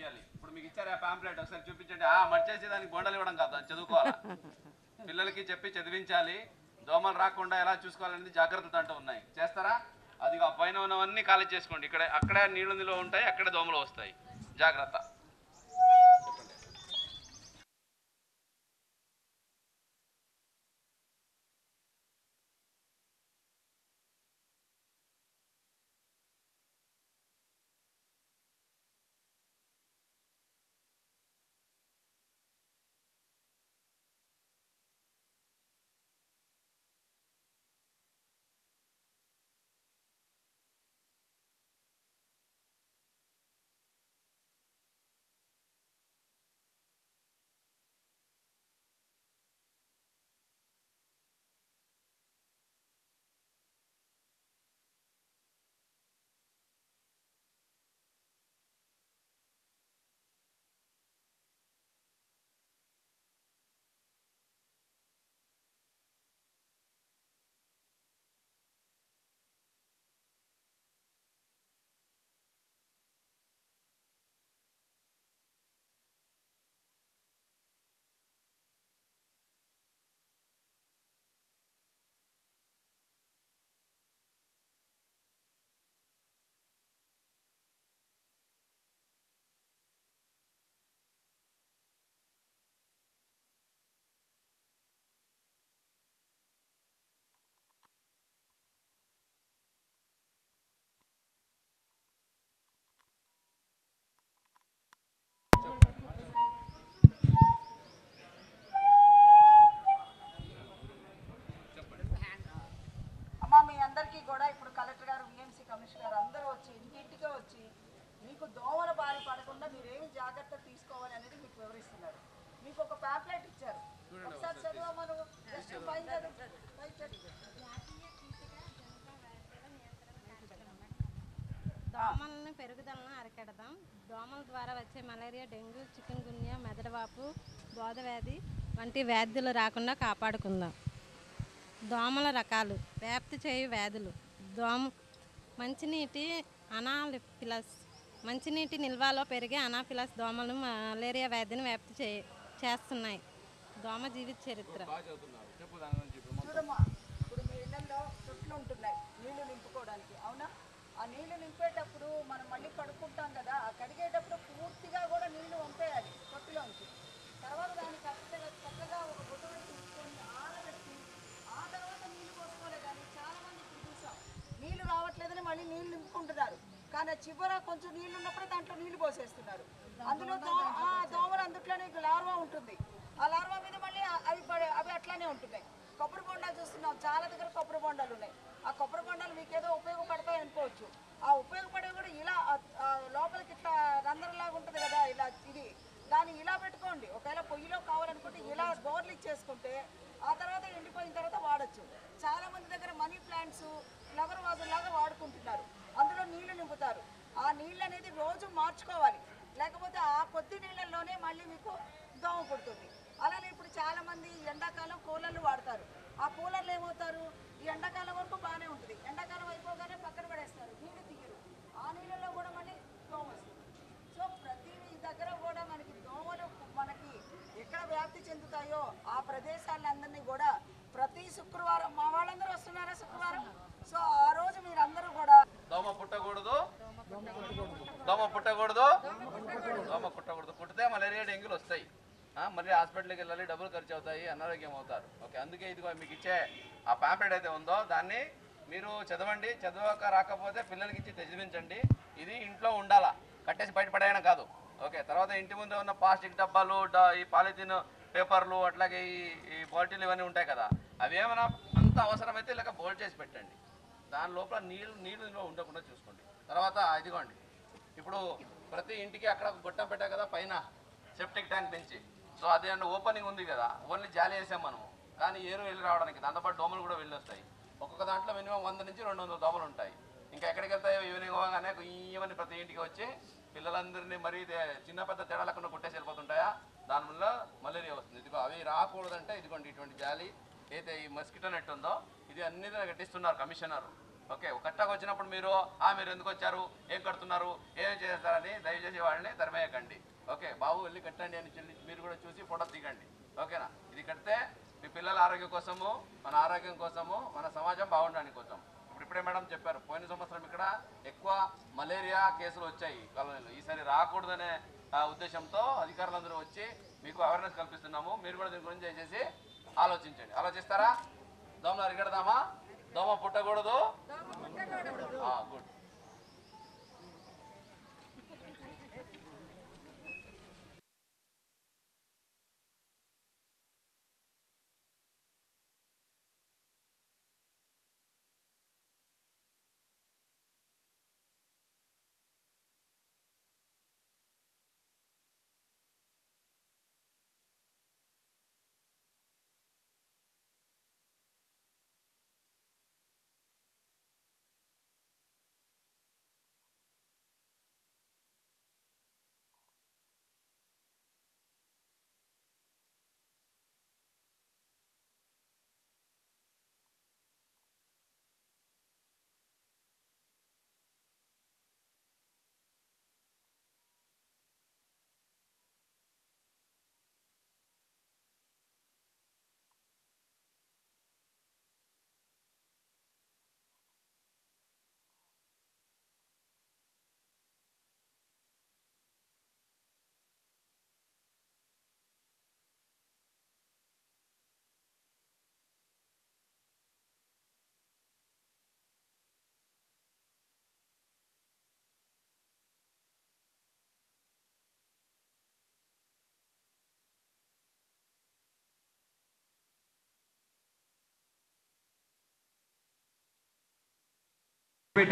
తీయాలి. ఇప్పుడు మీకు ఇచ్చారు ఆ పాంప్లెట్, ఒకసారి చూపించండి. మర్చేసి దానికి బొండలు ఇవ్వడం కాదు, అని చదువుకోవాలి. పిల్లలకి చెప్పి చదివించాలి. దోమలు రాకుండా ఎలా చూసుకోవాలనేది జాగ్రత్తలు అంటూ ఉన్నాయి. చేస్తారా? అది ఆ పైన ఉన్నవన్నీ ఖాళీ చేసుకోండి. అక్కడే నీళ్ళు నిల్వ ఉంటాయి, అక్కడే దోమలు వస్తాయి. జాగ్రత్త. కూడా ఇప్పుడు కలెక్టర్ గారు, విఎంసీ కమిషనర్ గారు అందరూ వచ్చి ఇంటింటిగా వచ్చి మీకు దోమల బారి పడకుండా మీరేమి జాగ్రత్త తీసుకోవాలి అనేది మీకు వివరిస్తున్నారు. మీకు ఒక ప్యాంప్లెట్ ఇచ్చారు, ఒకసారి చదువు. దోమలను పెరుగుదలను అరికడదాం. దోమల ద్వారా వచ్చే మలేరియా, డెంగ్యూ, చికెన్ గున్యా, మెదడువాపు, బోధవ్యాధి వంటి వ్యాధులు రాకుండా కాపాడుకుందాం. దోమల రకాలు: వ్యాప్తి చేయు వ్యాధులు. మంచినీటి అనాఫిలస్. మంచినీటి నిల్వలో పెరిగే అనాఫిలస్ దోమలు మలేరియా వ్యాధిని వ్యాప్తి చేస్తున్నాయి. దోమ జీవిత చరిత్ర. ఇప్పుడు మీ ఇళ్లలో చుట్లు ఉంటున్నాయి నీళ్లు నింపుకోవడానికి, అవునా? ఆ నీళ్లు నింపేటప్పుడు మనం మళ్ళీ కడుక్కుంటాం కదా, ఆ కడిగేటప్పుడు పూర్తిగా కూడా నీళ్లు వంపేయాలి తొట్టిలోంచి. తర్వాత దాన్ని చక్కగా ఒక గుడ్డలో తీసుకొని ఆరబెట్టి ఆ తర్వాత నీళ్లు పోసుకోవాలి. కానీ చాలా మంది ఇప్పుడు చూసాం నీళ్లు రావట్లేదని మళ్ళీ నీళ్లు నింపుకుంటున్నారు, కానీ చివర కొంచెం నీళ్లు ఉన్నప్పుడే దాంట్లో నీళ్లు పోసేస్తున్నారు. అందులో దోమలు అందుట్లోనే లార్వా ఉంటుంది. ఆ లార్వా మీద మళ్ళీ అవి అట్లానే ఉంటున్నాయి. కొబ్బరి బొండాలు చూస్తున్నాం, చాలా దగ్గర కొబ్బరి బొండాలు ఉన్నాయి. ఆ కొబ్బరి బొండాలు మీకు ఏదో ఉపయోగపడతాయి అనుకోవచ్చు. ఆ ఉపయోగపడేవి కూడా ఇలా లోపలికి ఇట్లా రంధ్రంలాగా ఉంటుంది కదా, ఇలా ఇది దాన్ని ఇలా పెట్టుకోండి. ఒకవేళ పొయ్యిలో కావాలనుకుంటే ఇలా బోర్లు ఇచ్చేసుకుంటే ఆ తర్వాత ఎండిపోయిన తర్వాత వాడచ్చు. చాలా మంది దగ్గర మనీ ప్లాంట్స్, ఫ్లవర్ వాజుల్లాగా వాడుకుంటున్నారు, అందులో నీళ్లు నింపుతారు. ఆ నీళ్ళు అనేది రోజు మార్చుకోవాలి, లేకపోతే ఆ కొద్ది నీళ్ళల్లోనే మళ్ళీ మీకు దోమ పుడుతుంది. అలానే ఇప్పుడు చాలా మంది ఎండాకాలం కూలర్లు వాడతారు. ఆ కూలర్లు ఏమవుతారు, ఈ ఎండాకాలం వరకు బాగానే ఉంటుంది, ఎండాకాలం అయిపోగానే పక్కన పడేస్తారు, నీళ్లు తీయరు. ఆ నీళ్ళలో కూడా మళ్ళీ దోమ వస్తుంది. సో ప్రతి దగ్గర కూడా మనకి దోమలు మనకి ఎక్కడ వ్యాప్తి చెందుతాయో ఆ ప్రదేశాలందరినీ కూడా ప్రతి శుక్రవారం మా వాళ్ళందరూ వస్తున్నారా శుక్రవారం, సో ఆ రోజు మీరందరూ కూడా దోమ పుట్టకూడదు, దోమ పుట్టకూడదు, దోమ పుట్టకూడదు. పుట్టితే మలేరియా, డెంగ్యూలు వస్తాయి. మళ్ళీ హాస్పిటల్కి వెళ్ళాలి, డబ్బులు ఖర్చు అవుతాయి, అనారోగ్యం అవుతారు. ఓకే, అందుకే ఇదిగో మీకు ఇచ్చే ఆ ప్యాంప్లెట్ అయితే ఉందో దాన్ని మీరు చదవండి. చదవక రాకపోతే పిల్లలకి ఇచ్చి చదివించండి. ఇది ఇంట్లో ఉండాలా, కట్టేసి బయటపడేయడం కాదు. ఓకే, తర్వాత ఇంటి ముందు ఉన్న ప్లాస్టిక్ డబ్బాలు, ఈ పాలిథిన్ పేపర్లు, అట్లాగే ఈ బాటిల్ ఇవన్నీ ఉంటాయి కదా, అవి ఏమైనా అంత అవసరమైతే ఇలాగ బోల్డ్ చేసి పెట్టండి. దాని లోపల నీళ్ళు ఉండకుండా చూసుకోండి. తర్వాత ఇదిగోండి, ఇప్పుడు ప్రతి ఇంటికి అక్కడ గొట్టం పెట్టా కదా పైన సెప్టిక్ ట్యాంక్ నుంచి, సో అది ఓపెనింగ్ ఉంది కదా, ఓన్లీ జాలి వేసాం మనం, కానీ ఏరు వెళ్ళి రావడానికి దాంతోపాటు దోమలు కూడా వెళ్ళి వస్తాయి. ఒక్కొక్క దాంట్లో మినిమం 100 నుంచి 200 దోమలు ఉంటాయి. ఇంకా ఎక్కడికి వెళ్తాయో ఈవినింగ్ అవ్వగానే ఈవెన్ ప్రతి ఇంటికి వచ్చి పిల్లలందరినీ మరీ చిన్న పెద్ద తేడా లేకుండా కొట్టేసి వెళ్ళిపోతుంటాయా, దానివల్ల మలేరియా వస్తుంది. ఇదిగో అవి రాకూడదంటే ఇదిగోండి ఇటువంటి జాలి అయితే ఈ మస్కిటో నెట్ ఉందో ఇది అన్ని కట్టిస్తున్నారు కమిషనర్. ఓకే, కట్టకు వచ్చినప్పుడు మీరు మీరు ఎందుకు వచ్చారు, ఏం కడుతున్నారు, ఏం చేస్తారని దయచేసి వాళ్ళని తరిమేయకండి. ఓకే, బాబు వెళ్ళి కట్టండి అని చెప్పి మీరు కూడా చూసి ఫోటో దిగండి. ఓకేనా? ఇది కడితే మీ పిల్లల ఆరోగ్యం కోసము, మన ఆరోగ్యం కోసము, మన సమాజం బాగుండడానికి కోసం. ఇప్పుడే మేడం చెప్పారు, పోయిన సంవత్సరం ఇక్కడ ఎక్కువ మలేరియా కేసులు వచ్చాయి కాలనీలో. ఈసారి రాకూడదనే ఉద్దేశంతో అధికారులందరూ వచ్చి మీకు అవేర్నెస్ కల్పిస్తున్నాము. మీరు కూడా దీని గురించి దయచేసి ఆలోచించండి. ఆలోచిస్తారా? దోమలు అరికడదామా? దోమ పుట్టకూడదు. గుడ్.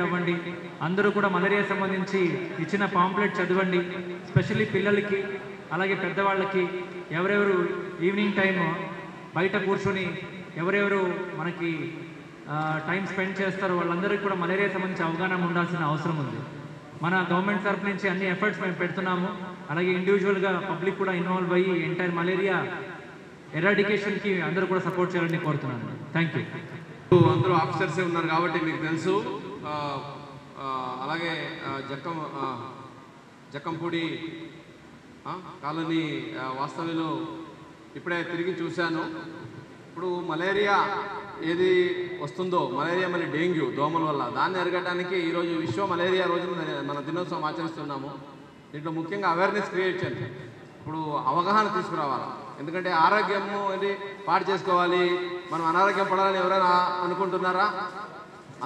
అవ్వండి. అందరూ కూడా మలేరియా సంబంధించి ఇచ్చిన పాంప్లెట్ చదవండి. స్పెషల్లీ పిల్లలకి అలాగే పెద్దవాళ్ళకి, ఎవరెవరు ఈవినింగ్ టైం బయట కూర్చొని ఎవరెవరు మనకి టైం స్పెండ్ చేస్తారో వాళ్ళందరికీ కూడా మలేరియా సంబంధించి అవగాహన ఉండాల్సిన అవసరం ఉంది. మన గవర్నమెంట్ తరఫు నుంచి అన్ని ఎఫర్ట్స్ మేము పెడుతున్నాము. అలాగే ఇండివిజువల్గా పబ్లిక్ కూడా ఇన్వాల్వ్ అయ్యి ఎంటైర్ మలేరియా ఎరాడికేషన్కి అందరూ కూడా సపోర్ట్ చేయాలని కోరుతున్నాను. Thank you. అందరూ ఆఫీసర్సే ఉన్నారు కాబట్టి మీకు తెలుసు. అలాగే జక్కంపూడి కాలనీ వాస్తవ్యులు ఇప్పుడే తిరిగి చూశాను. ఇప్పుడు మలేరియా ఏది వస్తుందో, మలేరియా మళ్ళీ డెంగ్యూ దోమల వల్ల, దాన్ని అరికట్టడానికి ఈరోజు విశ్వ మలేరియా రోజున మన దినోత్సవం ఆచరిస్తున్నాము. దీంట్లో ముఖ్యంగా అవేర్నెస్ క్రియేట్ చేయాలి. ఇప్పుడు అవగాహన తీసుకురావాలి. ఎందుకంటే ఆరోగ్యము ఇది పాడు చేసుకోవాలి, మనం అనారోగ్యం పడాలని ఎవరైనా అనుకుంటున్నారా?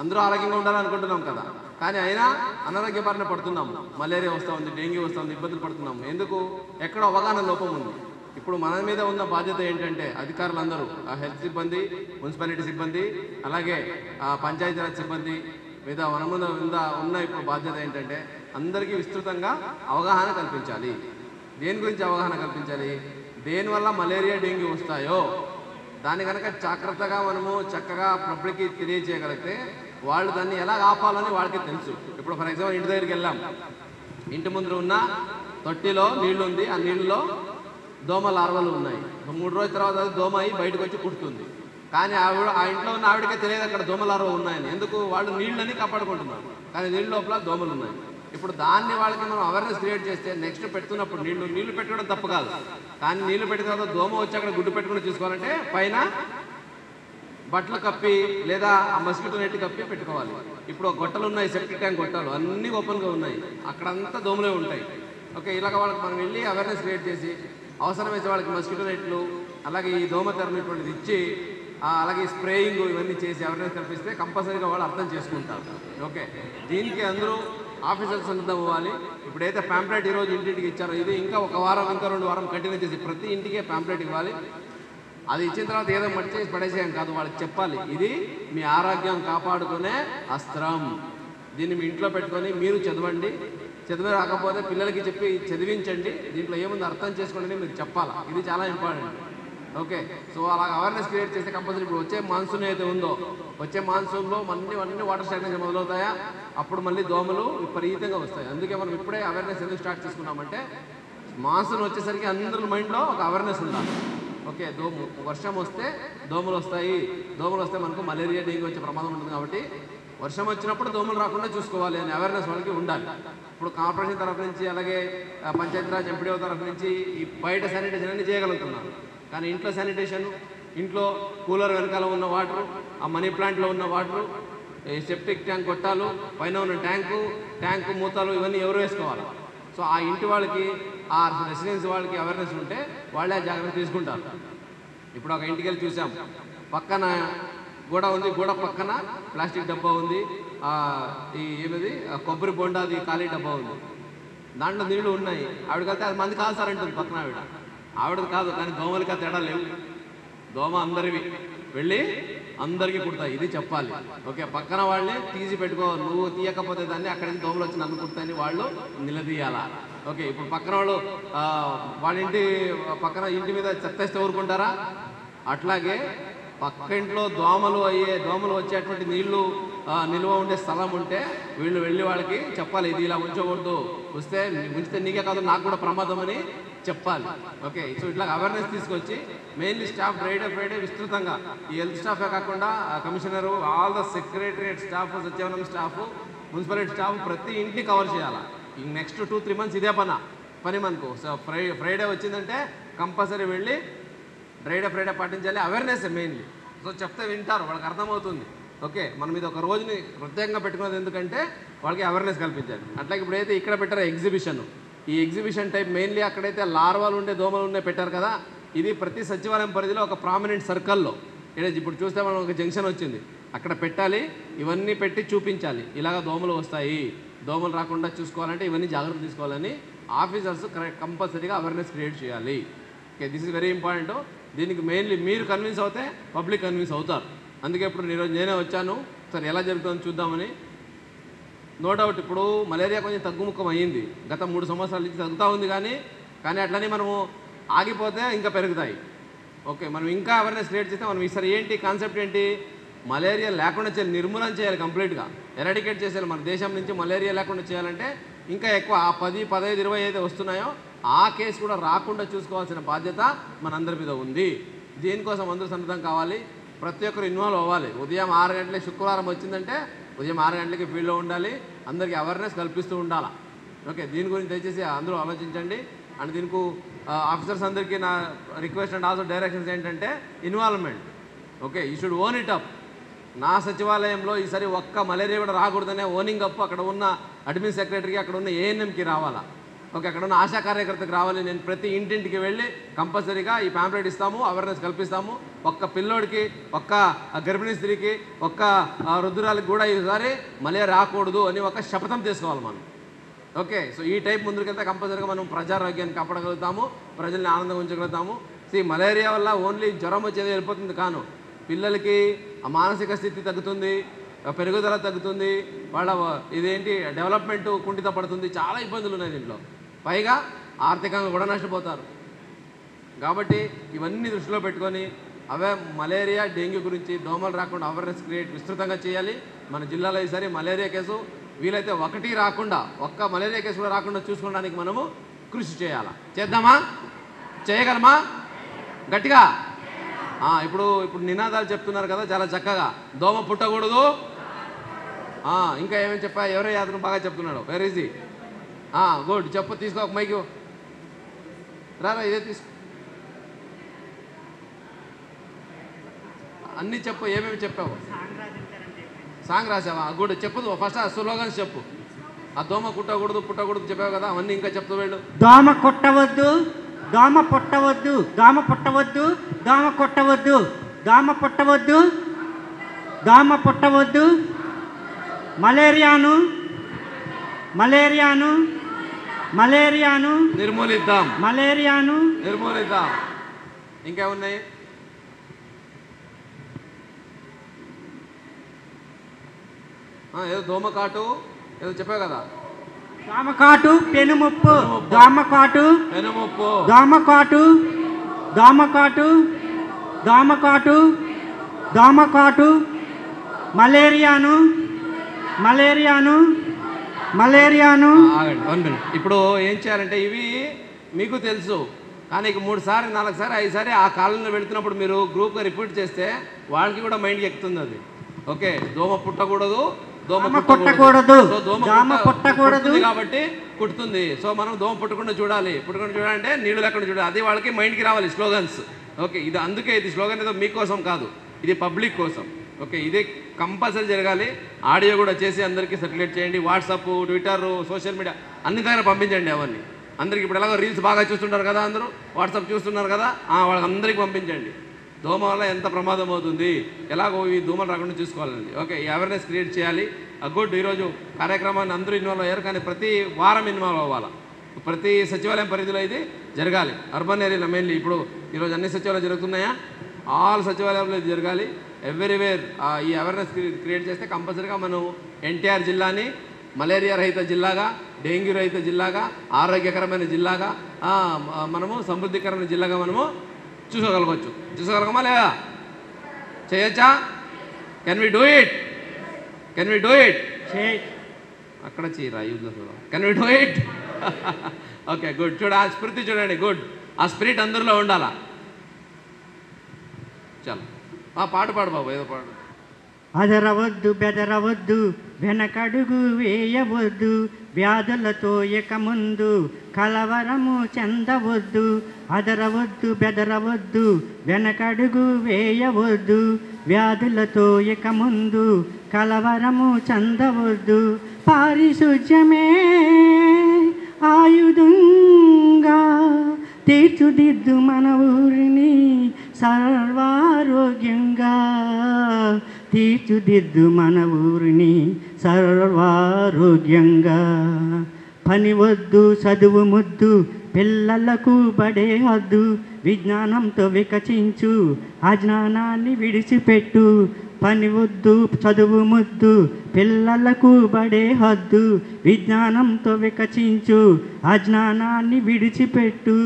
అందరూ ఆరోగ్యంగా ఉండాలని అనుకుంటున్నాం కదా, కానీ అయినా అనారోగ్య బారిన పడుతున్నాము. మలేరియా వస్తూ ఉంది, డెంగ్యూ వస్తూ ఉంది, ఇబ్బందులు పడుతున్నాము. ఎందుకు? ఎక్కడో అవగాహన లోపం ఉంది. ఇప్పుడు మన మీద ఉన్న బాధ్యత ఏంటంటే అధికారులందరూ, హెల్త్ సిబ్బంది, మున్సిపాలిటీ సిబ్బంది, అలాగే పంచాయతీరాజ్ సిబ్బంది మీద మన ముందు ఉన్న ఇప్పుడు బాధ్యత ఏంటంటే అందరికీ విస్తృతంగా అవగాహన కల్పించాలి. దేని గురించి అవగాహన కల్పించాలి? దేనివల్ల మలేరియా డెంగ్యూ వస్తాయో దాన్ని కనుక జాగ్రత్తగా మనము చక్కగా పబ్లిక్కి తెలియజేయగలిగితే వాళ్ళు దాన్ని ఎలా ఆపాలని వాళ్ళకి తెలుసు. ఇప్పుడు ఫర్ ఎగ్జాంపుల్ ఇంటి దగ్గరికి వెళ్ళాం, ఇంటి ముందు ఉన్న తొట్టిలో నీళ్లు ఉంది, ఆ నీళ్ళలో దోమ లార్వలు ఉన్నాయి. 3 రోజుల తర్వాత అది దోమ అయి బయటకు వచ్చి కుడుతుంది. కానీ ఆ ఇంట్లో ఉన్న ఆవిడకే తెలియదు అక్కడ దోమ లార్వ ఉన్నాయని. ఎందుకు? వాళ్ళు నీళ్ళని కాపాడుకుంటున్నారు, కానీ నీళ్ళ లోపల దోమలు ఉన్నాయి. ఇప్పుడు దాన్ని వాళ్ళకి మనం అవేర్నెస్ క్రియేట్ చేస్తే నెక్స్ట్ పెడుతున్నప్పుడు నీళ్లు పెట్టడం తప్పు కాదు, కానీ నీళ్లు పెట్టిన తర్వాత దోమ వచ్చి అక్కడ గుడ్డు పెట్టుకుని చూసుకోవాలంటే పైన బట్టలు కప్పి లేదా ఆ మస్కిటో నెట్ కప్పి పెట్టుకోవాలి. ఇప్పుడు గొట్టలు ఉన్నాయి, సెప్టిక్ ట్యాంక్ గొట్టాలు అన్నీ ఓపెన్గా ఉన్నాయి, అక్కడంతా దోమలే ఉంటాయి. ఓకే, ఇలాగ వాళ్ళకి మనం వెళ్ళి అవేర్నెస్ క్రియేట్ చేసి అవసరమైతే వాళ్ళకి మస్కిటో నెట్లు అలాగే ఈ దోమ తెరనేటువంటిది ఇచ్చి అలాగే స్ప్రేయింగ్ ఇవన్నీ చేసి అవేర్నెస్ కల్పిస్తే కంపల్సరీగా వాళ్ళు అర్థం చేసుకుంటారు. ఓకే, దీనికి అందరూ ఆఫీసర్స్ సిద్ధం అవ్వాలి. ఇప్పుడైతే ప్యాంప్లెట్ ఈరోజు ఇంటింటికి ఇచ్చారో ఇది ఇంకా 1 వారం ఇంకా 2 వారం కంటిన్యూ చేసి ప్రతి ఇంటికే ప్యాంప్లెట్ ఇవ్వాలి. అది ఇచ్చిన తర్వాత ఏదో మర్చేసి పడేసేయం కాదు, వాళ్ళకి చెప్పాలి ఇది మీ ఆరోగ్యం కాపాడుకునే అస్త్రం, దీన్ని మీ ఇంట్లో పెట్టుకొని మీరు చదవండి, చదివి రాకపోతే పిల్లలకి చెప్పి చదివించండి, దీంట్లో ఏముంది అర్థం చేసుకోండి మీరు చెప్పాలా. ఇది చాలా ఇంపార్టెంట్. ఓకే, సో అలా అవేర్నెస్ క్రియేట్ చేస్తే కంపల్సరీ ఇప్పుడు వచ్చే మాన్సూన్ అయితే ఉందో వచ్చే మాన్సూన్లో అన్ని వాటర్ స్టాగ్నేషన్ మొదలవుతాయా, అప్పుడు మళ్ళీ దోమలు విపరీతంగా వస్తాయి. అందుకే మనం ఇప్పుడే అవేర్నెస్ ఎందుకు స్టార్ట్ చేసుకున్నామంటే మాన్సూన్ వచ్చేసరికి అందరి మైండ్లో ఒక అవేర్నెస్ ఉండాలి. ఓకే, వర్షం వస్తే దోమలు వస్తాయి, దోమలు వస్తే మనకు మలేరియా డెంగ్యూ వచ్చే ప్రమాదం ఉంటుంది. కాబట్టి వర్షం వచ్చినప్పుడు దోమలు రాకుండా చూసుకోవాలి అనే అవేర్నెస్ వాళ్ళకి ఉండాలి. ఇప్పుడు కార్పొరేషన్ తరఫు నుంచి అలాగే పంచాయతీరాజ్ ఎంపీడీఓ తరఫు నుంచి ఈ బయట శానిటేషన్ అన్ని చేయగలుగుతున్నారు. కానీ ఇంట్లో శానిటేషన్, ఇంట్లో కూలర్ వెనకాల ఉన్న వాటరు, ఆ మనీ ప్లాంట్లో ఉన్న వాటరు, ఈ సెప్టిక్ ట్యాంక్ కొట్టాలు, పైన ఉన్న ట్యాంకు మూతలు ఇవన్నీ ఎవరు వేసుకోవాలి. సో ఆ ఇంటి వాళ్ళకి, ఆ రెసిడెన్సీ వాళ్ళకి అవేర్నెస్ ఉంటే వాళ్ళే జాగ్రత్త తీసుకుంటారు. ఇప్పుడు ఒక ఇంటికి వెళ్ళి చూసాం, పక్కన గోడ ఉంది, గోడ పక్కన ప్లాస్టిక్ డబ్బా ఉంది, ఈ ఏమిది కొబ్బరి బొండాది ఖాళీ డబ్బా ఉంది, దాంట్లో నీళ్లు ఉన్నాయి. ఆవిడకైతే అది మంది కాదు సార్ అంటుంది పక్కన ఆవిడది కాదు, కానీ దోమలకి తేడా లేవు. దోమ అందరివి వెళ్ళి అందరికీ కుడతాయి, ఇది చెప్పాలి. ఓకే, పక్కన వాళ్ళే తీసి పెట్టుకో, నువ్వు తీయకపోతే దాన్ని అక్కడి నుంచి దోమలు వచ్చి నన్ను కుడతాయని వాళ్ళు నిలదీయాలా. ఓకే, ఇప్పుడు పక్కన వాళ్ళు వాళ్ళ పక్కన ఇంటి మీద చెత్తేస్తే ఊరుకుంటారా? అట్లాగే పక్క ఇంట్లో దోమలు వచ్చేటువంటి నీళ్లు నిల్వ ఉండే స్థలం ఉంటే వీళ్ళు వెళ్ళి వాళ్ళకి చెప్పాలి, ఇది ఇలా ఉంచకూడదు, ఉంచితే నీకే కాదు నాకు కూడా ప్రమాదం అని చెప్పాలి. ఓకే, సో ఇట్లా అవేర్నెస్ తీసుకొచ్చి మెయిన్లీ స్టాఫ్ ఫ్రైడే విస్తృతంగా ఈ హెల్త్ స్టాఫే కాకుండా commissioner, all the secretariat staff, సచివాలయం స్టాఫ్, మున్సిపాలిటీ స్టాఫ్ ప్రతి ఇంటిని కవర్ చేయాలి. ఈ నెక్స్ట్ 2-3 months ఇదే పని మనకు. సో ఫ్రైడే వచ్చిందంటే కంపల్సరీ వెళ్ళి ఫ్రైడే పాటించాలి. Awareness mainly. సో చెప్తే వింటారు, వాళ్ళకి అర్థమవుతుంది. ఓకే, మనం ఇది ఒక రోజుని ప్రత్యేకంగా పెట్టుకున్నది ఎందుకంటే వాళ్ళకి అవేర్నెస్ కల్పించాలి. అట్లాగే ఇప్పుడైతే ఇక్కడ పెట్టారో ఎగ్జిబిషన్, ఈ ఎగ్జిబిషన్ టైప్ మెయిన్లీ అక్కడైతే లార్వాలు ఉండే దోమలు ఉండే పెట్టారు కదా, ఇది ప్రతి సచివాలయం పరిధిలో ఒక ప్రామినెంట్ సర్కిల్లో, ఇప్పుడు చూస్తే మనం ఒక జంక్షన్ వచ్చింది అక్కడ పెట్టాలి. ఇవన్నీ పెట్టి చూపించాలి, ఇలాగ దోమలు వస్తాయి, దోమలు రాకుండా చూసుకోవాలంటే ఇవన్నీ జాగ్రత్త తీసుకోవాలని ఆఫీసర్స్ కంపల్సరీగా అవేర్నెస్ క్రియేట్ చేయాలి. Okay, this is very important. దీనికి మెయిన్లీ మీరు కన్విన్స్ అవుతే పబ్లిక్ కన్విన్స్ అవుతారు. అందుకే ఇప్పుడు నేనే వచ్చాను, సరే ఎలా జరుగుతుందో చూద్దామని. నో డౌట్ ఇప్పుడు మలేరియా కొంచెం తగ్గుముఖం అయ్యింది, గత 3 సంవత్సరాల నుంచి తగ్గుతూ ఉంది. కానీ అట్లనే మనము ఆగిపోతే ఇంకా పెరుగుతాయి. ఓకే, మనం ఇంకా అవేర్నెస్ క్రియేట్ చేస్తే మనం ఈసారి ఏంటి కాన్సెప్ట్ ఏంటి, మలేరియా లేకుండా చేయాలి, నిర్మూలన చేయాలి, కంప్లీట్గా ఎరాడికేట్ చేసేయాలి. మన దేశం నుంచి మలేరియా లేకుండా చేయాలంటే ఇంకా ఎక్కువ ఆ 10, 15, 20 అయితే వస్తున్నాయో ఆ కేసు కూడా రాకుండా చూసుకోవాల్సిన బాధ్యత మనందరి మీద ఉంది. దీనికోసం అందరూ సన్నద్ధం కావాలి, ప్రతి ఒక్కరు ఇన్వాల్వ్ అవ్వాలి. ఉదయం 6 గంటలకి శుక్రవారం వచ్చిందంటే ఉదయం 6 గంటలకి ఫీల్డ్లో ఉండాలి, అందరికీ అవేర్నెస్ కల్పిస్తూ ఉండాలి. ఓకే, దీని గురించి దయచేసి అందరూ ఆలోచించండి. అండ్ దీనికి ఆఫీసర్స్ అందరికీ నా రిక్వెస్ట్ అండ్ ఆల్సో డైరెక్షన్స్ ఏంటంటే involvement. Okay, you should own it up. నా సచివాలయంలో ఈసారి ఒక్క మలేరియా కూడా రాకూడదనే ఓనింగ్ అప్ అక్కడ ఉన్న అడ్మిన్ సెక్రటరీకి, అక్కడ ఉన్న ఏఎన్ఎంకి రావాలా. ఓకే, అక్కడ ఉన్న ఆశా కార్యకర్తకు రావాలి. నేను ప్రతి ఇంటింటికి వెళ్ళి కంపల్సరీగా ఈ ప్యాంప్లెట్ ఇస్తాము, అవేర్నెస్ కల్పిస్తాము. ఒక్క పిల్లోడికి, ఒక్క గర్భిణీ స్త్రీకి, ఒక్క వృద్ధురాలకు కూడా ఈసారి మలేరియా రాకూడదు అని ఒక శపథం తీసుకోవాలి మనం. ఓకే, సో ఈ టైప్ ముందుకెళ్తే కంపల్సరీగా మనం ప్రజారోగ్యాన్ని కాపాడగలుగుతాము, ప్రజల్ని ఆనందంగా ఉంచగలుగుతాము. మలేరియా వల్ల ఓన్లీ జ్వరం వచ్చేది వెళ్ళిపోతుంది కాను, పిల్లలకి ఆ మానసిక స్థితి తగ్గుతుంది, పెరుగుదల తగ్గుతుంది, వాళ్ళ ఇదేంటి డెవలప్మెంట్ కుంఠిత పడుతుంది, చాలా ఇబ్బందులు ఉన్నాయి దీంట్లో. పైగా ఆర్థికంగా కూడా నష్టపోతారు. కాబట్టి ఇవన్నీ దృష్టిలో పెట్టుకొని మలేరియా, డెంగ్యూ గురించి, దోమలు రాకుండా అవేర్నెస్ క్రియేట్ విస్తృతంగా చేయాలి. మన జిల్లాలో ఈసారి మలేరియా కేసు వీలైతే 1 రాకుండా, ఒక్క మలేరియా కేసు కూడా రాకుండా చూసుకోవడానికి మనము కృషి చేద్దామా? చేయగలమా? గట్టిగా ఇప్పుడు నినాదాలు చెప్తున్నారు కదా చాలా చక్కగా. దోమ పుట్టకూడదు, ఇంకా ఏమేమి చెప్పా, ఎవరో యాదను బాగా చెప్తున్నాడు, వెరీ ఈజీ. గుడ్, చెప్పు, తీసుకో ఒక మైకు, రారా ఇదే తీసుకో, అన్నీ చెప్పు, ఏమేమి చెప్పావు? సాంగ్ రాసావా? గుడ్, చెప్పు, ఫస్ట్ ఆ స్లోగన్స్ చెప్పు. ఆ దోమ పుట్టకూడదు చెప్పావు కదా, అవన్నీ ఇంకా చెప్తూ వెళ్ళు. దోమ కొట్టవద్దు, దోమ పుట్టవద్దు, దోమ పుట్టవద్దు, దోమ కొట్టవద్దు, దోమ పుట్టవద్దు, దోమ పుట్టవద్దు, మలేరియాను నిర్మూలిద్దాం, మలేరియాను నిర్మూలిద్దాం. ఇంకా ఉన్నాయి? ఏదో దోమకాటు ఏదో చెప్పావు కదా, దోమకాటు, పెనుముప్పు, దోమకాటు, పెనుముప్పు, దోమకాటు, దోమకాటు, దోమకాటు, దోమకాటు, మలేరియాను. ఇప్పుడు ఏం చేయాలంటే ఇవి మీకు తెలుసు, కానీ 3 సార్లు 4 సార్లు 5 సార్లు ఆ కాలంలో వెళుతున్నప్పుడు మీరు గ్రూప్గా రిపీట్ చేస్తే వాళ్ళకి కూడా మైండ్కి ఎక్కుతుంది అది. ఓకే, దోమ పుట్టకూడదు, దోమ కుట్టకూడదు. సో దోమ కుట్టకూడదు కాబట్టి కుట్టుతుంది. సో మనం దోమ పుట్టకుండా చూడాలి. పుట్టకుండా చూడాలంటే నీళ్ళు లేకుండా చూడాలి. అది వాళ్ళకి మైండ్కి రావాలి స్లోగన్స్. ఓకే, ఇది అందుకే ఇది స్లోగన్ ఏదో మీకోసం కాదు, ఇది పబ్లిక్ కోసం. ఓకే, ఇదే కంపల్సరీ జరగాలి. ఆడియో కూడా చేసి అందరికీ సర్క్యులేట్ చేయండి. వాట్సాప్, ట్విట్టర్, సోషల్ మీడియా అన్ని దగ్గర పంపించండి. అవన్నీ అందరికి ఇప్పుడు ఎలాగో రీల్స్ బాగా చూస్తుంటారు కదా, అందరూ వాట్సాప్ చూస్తున్నారు కదా, వాళ్ళందరికీ పంపించండి. దోమ వల్ల ఎంత ప్రమాదం అవుతుంది, ఎలాగో ఈ దోమలు రాకుండా చూసుకోవాలండి. ఓకే, ఈ అవేర్నెస్ క్రియేట్ చేయాలి. గుడ్. ఈరోజు కార్యక్రమాన్ని అందరూ ఇన్వాల్వ్ అయ్యారు, కానీ ప్రతి వారం ఇన్వాల్వ్ అవ్వాలి. ప్రతి సచివాలయం పరిధిలో ఇది జరగాలి. అర్బన్ ఏరియాలో మెయిన్లీ ఇప్పుడు ఈరోజు అన్ని సచివాలయాలు జరుగుతున్నాయా, ఆల్ సచివాలయంలో ఇది జరగాలి. ఎవ్రీవేర్ ఈ అవేర్నెస్ క్రియేట్ చేస్తే కంపల్సరీగా మనం ఎన్టీఆర్ జిల్లాని మలేరియా రహిత జిల్లాగా, డెంగ్యూ రహిత జిల్లాగా, ఆరోగ్యకరమైన జిల్లాగా, మనము సమృద్ధికరమైన జిల్లాగా మనము చూసుకోగలగమా లేదా? చేయొచ్చా? Can we do it? అక్కడ చేయరా యూజ్లో చూడ. Can we do it? Okay, good. చూడ ఆ స్ఫూర్తి చూడండి. గుడ్. ఆ స్పిరిట్ అందరిలో ఉండాలా. చలో పాట పాడు బాబు, ఏదో పాడు. అదరవద్దు బెదరవద్దు వెనకడుగు వేయవద్దు, వ్యాధులతో ఇక ముందు కలవరము చెందవద్దు. అదరవద్దు బెదరవద్దు వెనకడుగు వేయవద్దు, వ్యాధులతో ఇక ముందు కలవరము చెందవద్దు. పారిశుధ్యమే ఆయుధంగా తీర్చుదిద్దు మన ఊరిని సర్వారోగ్యంగా, తీర్చుదిద్దు మన ఊరిని సర్వారోగ్యంగా. పని వద్దు చదువు ముద్దు పిల్లలకు బడే హద్దు, విజ్ఞానంతో వికసించు అజ్ఞానాన్ని విడిచిపెట్టు. పని వద్దు చదువు ముద్దు పిల్లలకు బడే హద్దు, విజ్ఞానంతో వికసించు అజ్ఞానాన్ని విడిచిపెట్టు.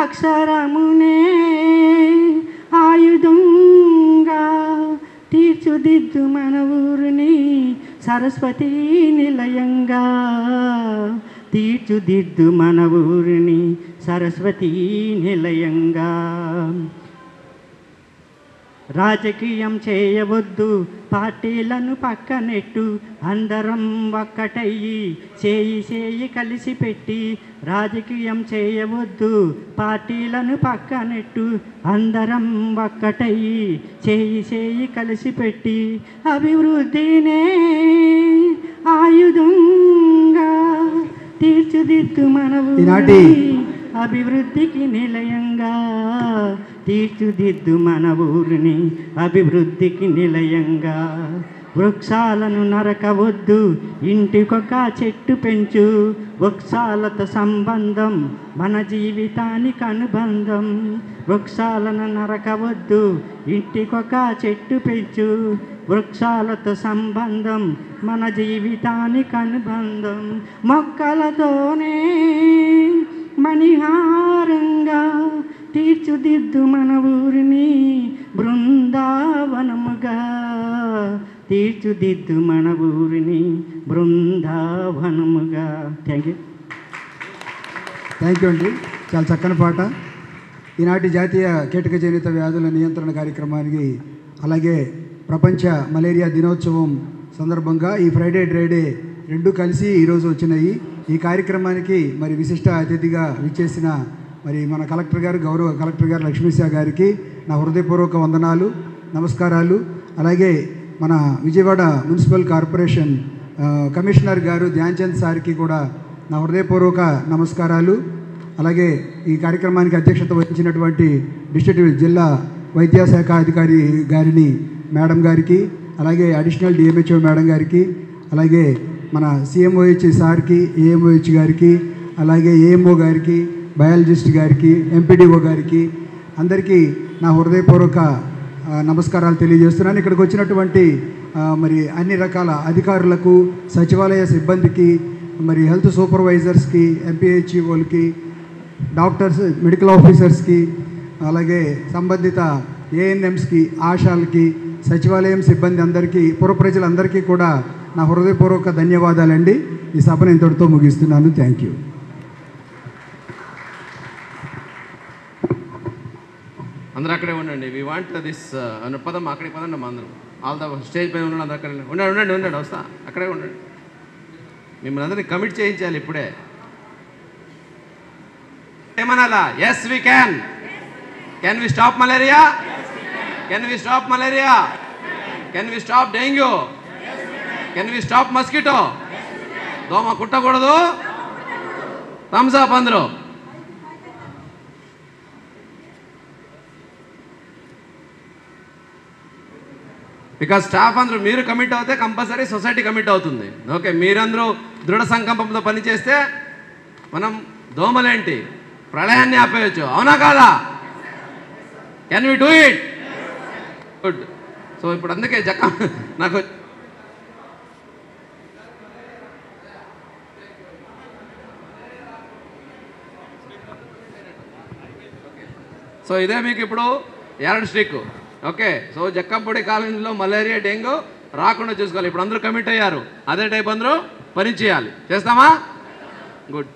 అక్షరమునే ఆయుధంగా తీర్చుదిద్దు మన ఊరిని సరస్వతీ నిలయంగా, తీర్చుదిద్దు మన ఊరిని సరస్వతీ నిలయంగా. రాజకీయం చేయవద్దు పార్టీలను పక్కనెట్టు, అందరం ఒక్కటయ్యి చేయి కలిసి పెట్టి. రాజకీయం చేయవద్దు పార్టీలను పక్కనెట్టు, అందరం ఒక్కటయ్యి చేయి కలిసి పెట్టి. అభివృద్ధినే ఆయుధంగా తీర్చిదిద్దు మన ఊరిని అభివృద్ధికి నిలయంగా, తీర్చిదిద్దు మన ఊరిని అభివృద్ధికి నిలయంగా. వృక్షాలను నరకవద్దు ఇంటికొక చెట్టు పెంచు, వృక్షాలతో సంబంధం మన జీవితానికి అనుబంధం. వృక్షాలను నరకవద్దు ఇంటికొక చెట్టు పెంచు, వృక్షాలతో సంబంధం మన జీవితానికి అనుబంధం. మొక్కలతోనే మణిహారంగా తీర్చిదిద్దు మన ఊరిని బృందావనముగా, తీర్చిదిద్దు మన ఊరిని బృందావనముగా. థ్యాంక్ యూ అండి. చాలా చక్కని పాట. ఈనాటి జాతీయ కీటకజనిత వ్యాధుల నియంత్రణ కార్యక్రమానికి, అలాగే ప్రపంచ మలేరియా దినోత్సవం సందర్భంగా ఈ ఫ్రైడే డ్రైడే రెండు కలిసి ఈరోజు వచ్చినాయి. ఈ కార్యక్రమానికి మరి విశిష్ట అతిథిగా విచ్చేసిన మరి మన కలెక్టర్ గారు, గౌరవ కలెక్టర్ గారు లక్ష్మీశా గారికి నా హృదయపూర్వక వందనాలు, నమస్కారాలు. అలాగే మన విజయవాడ మున్సిపల్ కార్పొరేషన్ కమిషనర్ గారు ధ్యాన్చంద్ సార్కి కూడా నా హృదయపూర్వక నమస్కారాలు. అలాగే ఈ కార్యక్రమానికి అధ్యక్షత వహించినటువంటి డిస్ట్రిక్ట్ జిల్లా వైద్యశాఖ అధికారి గారిని మేడం గారికి, అలాగే అడిషనల్ డిఎంహెచ్ఓ మేడం గారికి, అలాగే మన సిఎంఓహెచ్ సార్కి, ఏఎంఓహెచ్ గారికి, అలాగే ఏఎంఓ గారికి, బయాలజిస్ట్ గారికి, ఎంపీడీఓ గారికి అందరికీ నా హృదయపూర్వక నమస్కారాలు తెలియజేస్తున్నాను. ఇక్కడికి వచ్చినటువంటి మరి అన్ని రకాల అధికారులకు, సచివాలయ సిబ్బందికి, మరి హెల్త్ సూపర్వైజర్స్కి, ఎంపీహెచ్ఓలకి, డాక్టర్స్, మెడికల్ ఆఫీసర్స్కి, అలాగే సంబంధిత ఏఎన్ఎంస్కి, ఆశాలకి, సచివాలయం సిబ్బంది అందరికీ, పుర ప్రజలందరికీ కూడా నా హృదయపూర్వక ధన్యవాదాలండి. ఈ సభను ఇంతటితో ముగిస్తున్నాను. Thank you. అందరూ అక్కడే ఉండండి. వి వాంట్ దిస్ పదం అక్కడికి పదండి. అందరం ఆల్ ద స్టేజ్ పైన ఉండండి, అక్కడ ఉండండి వస్తా, అక్కడే ఉండండి. మిమ్మల్ని అందరినీ కమిట్ చేయించాలి ఇప్పుడే. ఏమనాలా? Yes we can. Can we stop malaria? Can we stop malaria? Can we stop dengue? Can we stop mosquito? దోమ కుట్టకూడదు. థమ్స్ అప్ అందరూ. బికాజ్ స్టాఫ్ అందరూ మీరు కమిట్ అవుతే కంపల్సరీ సొసైటీ కమిట్ అవుతుంది. ఓకే, మీరందరూ దృఢ సంకల్పంతో పనిచేస్తే మనం దోమలేంటి ప్రళయాన్ని ఆపేయచ్చు. అవునా కాదా? Can we do it? Good. So ఇప్పుడు అందుకే నాకు సో ఇదే మీకు ఇప్పుడు ఎరడ్ స్టిక్. ఓకే, సో జక్కంపూడి కాలనీలో మలేరియా డెంగ్యూ రాకుండా చూసుకోవాలి. ఇప్పుడు అందరూ కమిట్ అయ్యారు, అదే టైప్ అందరూ పని చేయాలి. చేస్తామా? గుడ్.